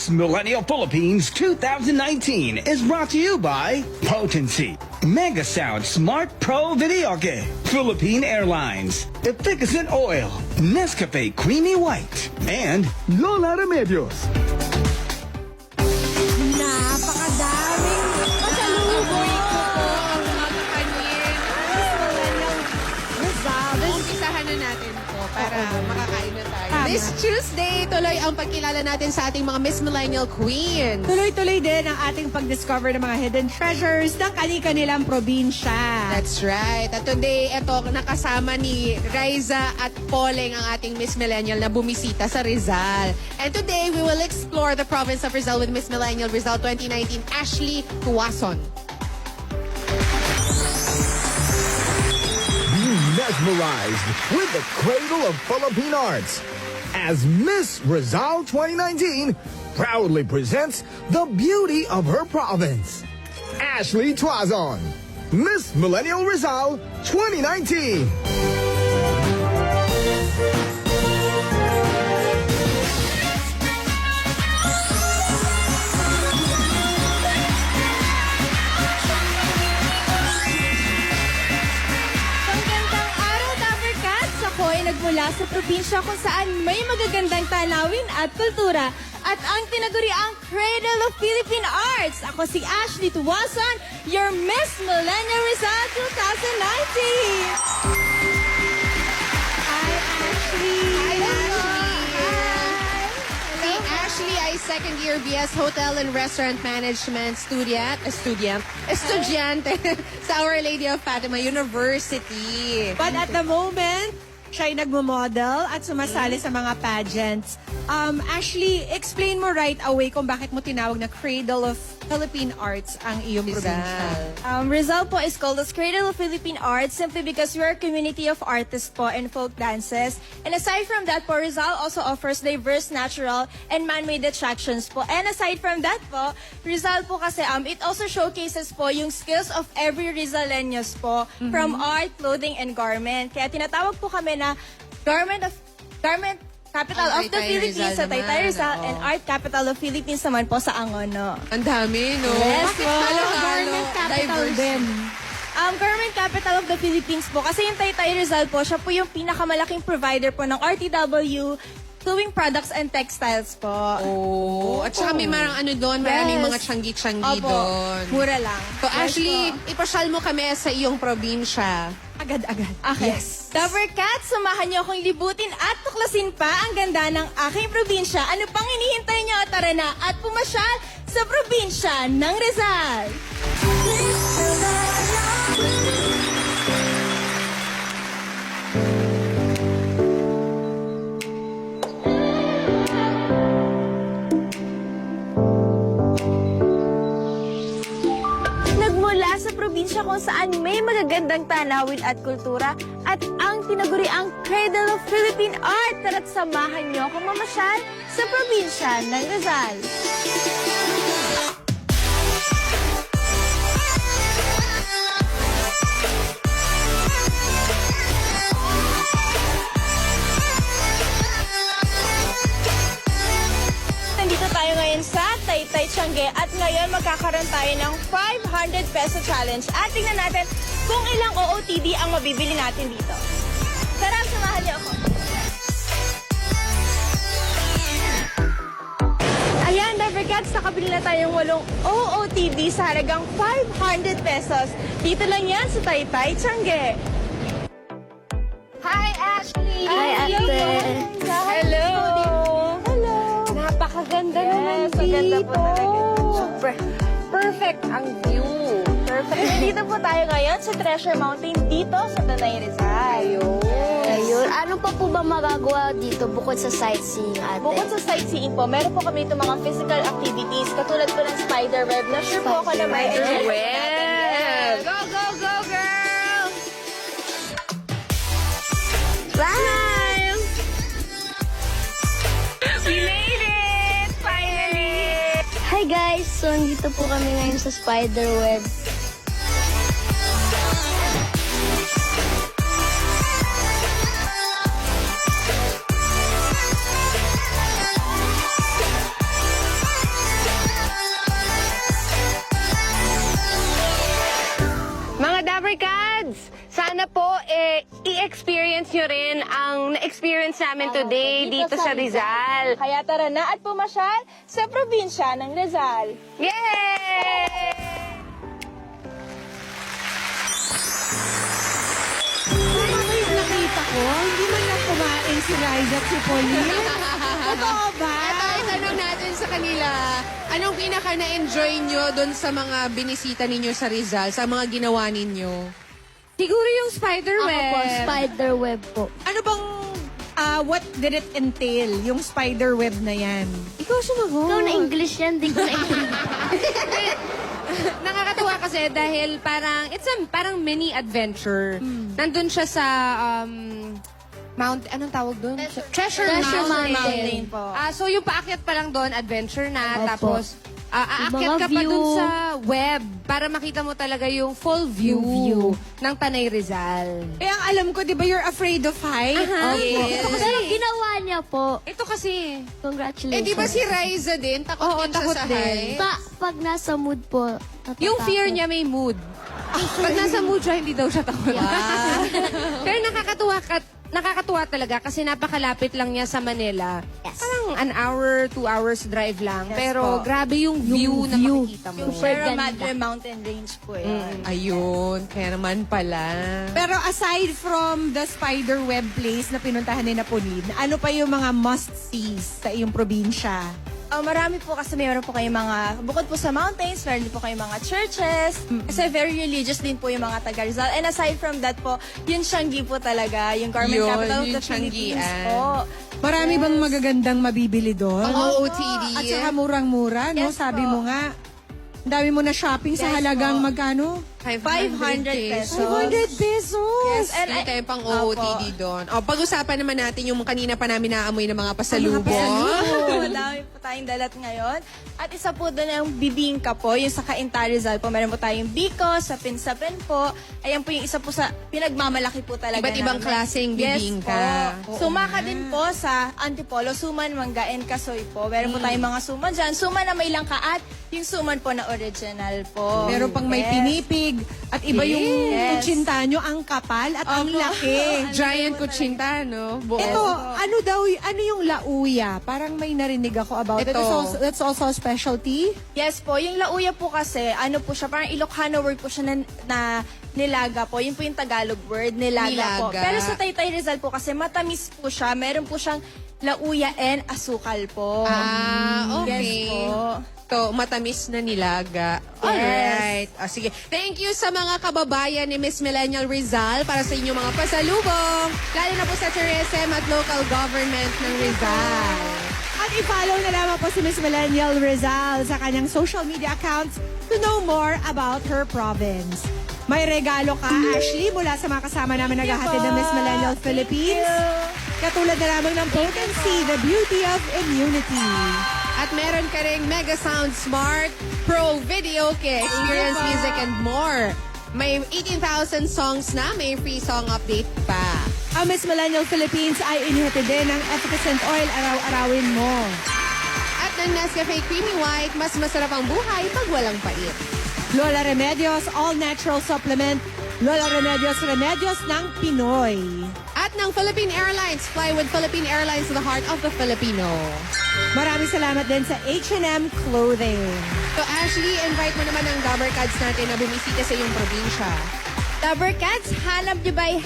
Miss Millennial Philippines 2019 is brought to you by Potency, Mega Sound Smart Pro Videoke, Philippine Airlines, Efficacent Oil, Nescafe Creamy White, and Lola Remedios. Napakadaming pasalubong Mga kakanyin. Umpisahan na natin po para makakain na tayo. Tama. This Tuesday, tuloy ang pagkilala natin sa ating mga Miss Millennial Queens. Tuloy-tuloy din ang ating pag-discover ng mga hidden treasures ng kani-kanilang probinsya. That's right. At today, eto, nakasama ni Riza at Poleng ang ating Miss Millennial na bumisita sa Rizal. And today, we will explore the province of Rizal with Miss Millennial Rizal 2019, Ashley Tuwason. Be mesmerized with the cradle of Philippine arts as Miss Rizal 2019 proudly presents the beauty of her province. Ashley Tuazon, Miss Millennial Rizal 2019. Magandang araw, Dapper Cats! Ako ay nagmula sa probinsya kung saan may magagandang tanawin at kultura at ang tinaguriang Cradle of Philippine Arts. Ako si Ashley Tuwason, your Miss Millennial Rizal 2019! Hi, Ashley! Hi, Ashley! Hi! Si Ashley ay second-year BS Hotel and Restaurant Management estudyante sa Our Lady of Fatima University. But at the moment, siya ay nagmo-model at sumasali sa mga pageants. Actually, explain mo right away kung bakit mo tinawag na Cradle of Philippine Arts ang iyong probinsya. Rizal po is called as Cradle of Philippine Arts simply because we're a community of artists po and folk dances. And aside from that po, Rizal also offers diverse natural and man-made attractions po. And aside from that po, Rizal po kasi it also showcases po yung skills of every Rizaleños po from art, clothing, and garment. Kaya tinatawag po kami na Garment Capital Ang of the Taytay Philippines Rizal sa Taytay naman, Rizal oo. and Art Capital of Philippines naman po sa Angono. Ang dami, no? Yes, Bakit po. halo-halo? Garment capital Diverse. din. Government Capital of the Philippines po. Kasi yung Taytay Rizal po, siya po yung pinakamalaking provider po ng RTW, sewing products and textiles po. Oh, at saka may marang ano doon, maraming Yes. mga tiyanggi-tiyanggi Opo, doon. mura lang. So, Ashley, Yes ipasyal mo kami sa iyong probinsya. Agad-agad. Okay. Yes. Dapper Cats, samahan niyo akong libutin at tuklasin pa ang ganda ng aking probinsya. Ano pang hinihintay niyo? Tara na at pumasyal sa probinsya ng Rizal. Nagmula sa probinsya kung saan may magagandang tanawin at kultura at ang tinaguriang Cradle of Philippine Art. Tara't samahan niyo akong mamasyal sa probinsya ng Rizal. Nandito tayo ngayon sa Taytay Tiangge at ngayon magkakaroon tayo ng 500 peso challenge at tingnan natin kung ilang OOTD ang mabibili natin dito. Tara, samahan niyo ako. Ayan, Dapper Cats, nakabili na tayong 8 OOTD sa halagang 500 pesos. Dito lang yan sa Taytay Tiangge. Hi, Ashley! Hi, Ate. Hello! Hello! Napakaganda naman Yes, dito. ang ganda po talaga. Super. Perfect ang view. Perfect. Nandito po tayo ngayon sa Treasure Mountain dito sa Tanay Rizal. Ayun. Ano pa po ba magagawa dito bukod sa sightseeing, Ate? Bukod sa sightseeing po, meron po kami itong mga physical activities katulad po ng spider web na sure po ako na may Spider Well, go, go, go, girl! Smile! We made it! Finally! Hi guys! So, nandito po kami ngayon sa spiderweb. ma-experience nyo rin ang na-experience namin today dito sa Rizal. Kaya tara na at pumasyal sa probinsya ng Rizal. Yay! Ano yung nakita ko? Hindi man lang kumain si Riza at si Pauline. Totoo ba? Ito, itanong natin sa kanila, anong pinaka na-enjoy nyo doon sa mga binisita ninyo sa Rizal, sa mga ginawa ninyo? Siguro yung spider Ako web. po, spider web po. Ano bang, what did it entail, yung spider web na yan? Ikaw sumagot. Ikaw na English yan, di ko na English. Nakakatuwa kasi dahil parang mini adventure. Nandun siya sa anong tawag doon? Treasure Mountain. po. So yung paakyat pa lang doon, adventure na. Opo. Tapos, aakyat Mga ka pa view. doon sa web para makita mo talaga yung full view ng Tanay Rizal. Eh, ang alam ko, di ba you're afraid of height? Yes. Pero ginawa niya po. Ito kasi, Congratulations. di ba si Riza din? Takot Oo, din takot siya sa din. height. Pag nasa mood po, natatakot. Yung fear niya may mood. Pag nasa mood siya, hindi daw siya takot. Pero nakakatuwa talaga kasi napakalapit lang niya sa Manila. Yes. Parang an hour, 2 hours drive lang. Yes Pero po. grabe yung view na makikita mo. Yung Super Sierra ganda. Madre Mountain Range po yan. Ayun, kaya naman pala. Pero aside from the spider web place na pinuntahan ni Naponin, ano pa yung mga must-sees sa iyong probinsya? Marami po kasi mayroon po kayong mga, bukod po sa mountains, meron din po kayong mga churches. Kasi very religious din po yung mga taga Rizal. And aside from that po, yung Changi po talaga, yung government Yun, capital of yung the Philippines Changian. po. Marami bang magagandang mabibili doon? Ang OOTD. At saka murang-mura, no? Yes Sabi po. mo nga, ang dami mo na shopping sa Yes halagang po. magkano? 500 pesos. 500 pesos! Yes, and Hindi tayo pang OOTD doon. Pag-usapan naman natin yung kanina pa namin naamoy ng mga pasalubong. Madami po tayong dalat ngayon. At isa po doon yung bibingka po, yung sa Cainta Rizal po. Meron po tayong biko, sapin-sapin po. Ayan po yung isa po sa pinagmamalaki po talaga Iba't ibang namin. klaseng bibingka. Yes po. Sumaka din po sa Antipolo, suman, mangga, and kasoy po. Meron po tayong mga suman dyan. Suman na may langka at yung suman po na original po. Meron pang may Yes. pinipig. At iba yung Yes. kutsinta nyo, ang kapal at ang laki. Giant kutsinta, no? Buo. Ito, ano yung lauya? Parang may narinig ako about it. Ito. That's also a specialty? Yes po, yung lauya po kasi, ano po siya, parang Ilocano word po siya na nilaga po. Yun po yung Tagalog word, nilaga po. Nilaga. Pero sa Taytay Rizal po kasi matamis po siya. Meron po siyang lauya and asukal po. Okay. Yes po. To, matamis na nilaga. Alright. Sige. Thank you sa mga kababayan ni Miss Millennial Rizal para sa inyong mga pasalubong. Lalo na po sa tourism at local government ng Rizal. At i-follow na lamang po si Miss Millennial Rizal sa kanyang social media accounts to know more about her province. May regalo ka, Ashley, mula sa mga kasama namin naghahatid ng Miss Millennial Philippines. Katulad na lamang ng Potency, the beauty of immunity. At meron ka ring Mega Sound Smart Pro Video Kit, Experience Music and more. May 18,000 songs na, may free song update pa. Ang Miss Millennial Philippines ay inihatid din ng efficient oil araw-arawin mo. At ng Nescafe Creamy White, mas masarap ang buhay pag walang pait. Lola Remedios All-Natural Supplement. Lola Remedios, Remedios ng Pinoy. At ng Philippine Airlines, fly with Philippine Airlines to the heart of the Filipino. Maraming salamat din sa H&M Clothing. So Ashley, invite mo naman ang Dabber Cats natin na bumisita sa iyong probinsya. Dabber Cats, hanap niyo ba yung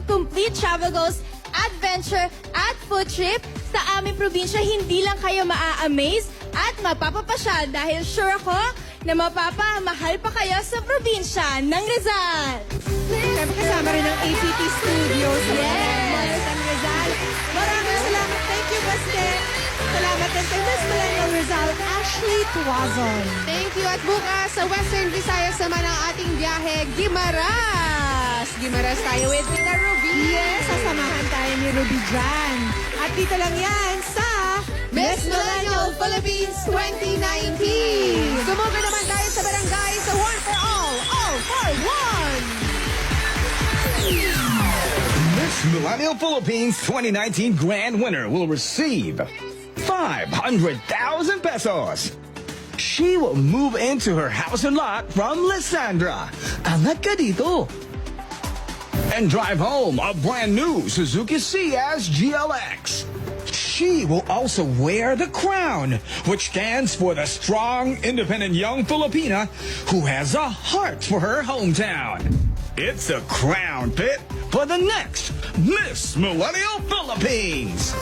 #complete travel goals, adventure at food trip? Sa aming probinsya, hindi lang kayo maa-amaze at mapapapasyal dahil sure ako na mapapamahal pa kayo sa probinsya ng Rizal. Siyempre kasama rin ang APT Studios. Yes! Ang Rizal. Maraming salamat. Thank you, Baste. Salamat din kay Miss Millennial Rizal, Ashley Tuazon. Thank you. At bukas sa Western Visayas naman ang ating biyahe, Gimaras. Gimaras tayo with Tita Ruby. Yes, sasamahan tayo ni Ruby dyan. At dito lang yan sa Miss Millennial Philippines 2019. Sumubi naman tayo sa barangay sa One for All for One. Miss Millennial Philippines 2019 grand winner will receive 500,000 pesos. She will move into her house and lot from Lysandra. Angat ka dito. and drive home a brand new Suzuki Ciaz GLX. She will also wear the crown, which stands for the strong, independent young Filipina who has a heart for her hometown. It's a crown pit for the next Miss Millennial Philippines.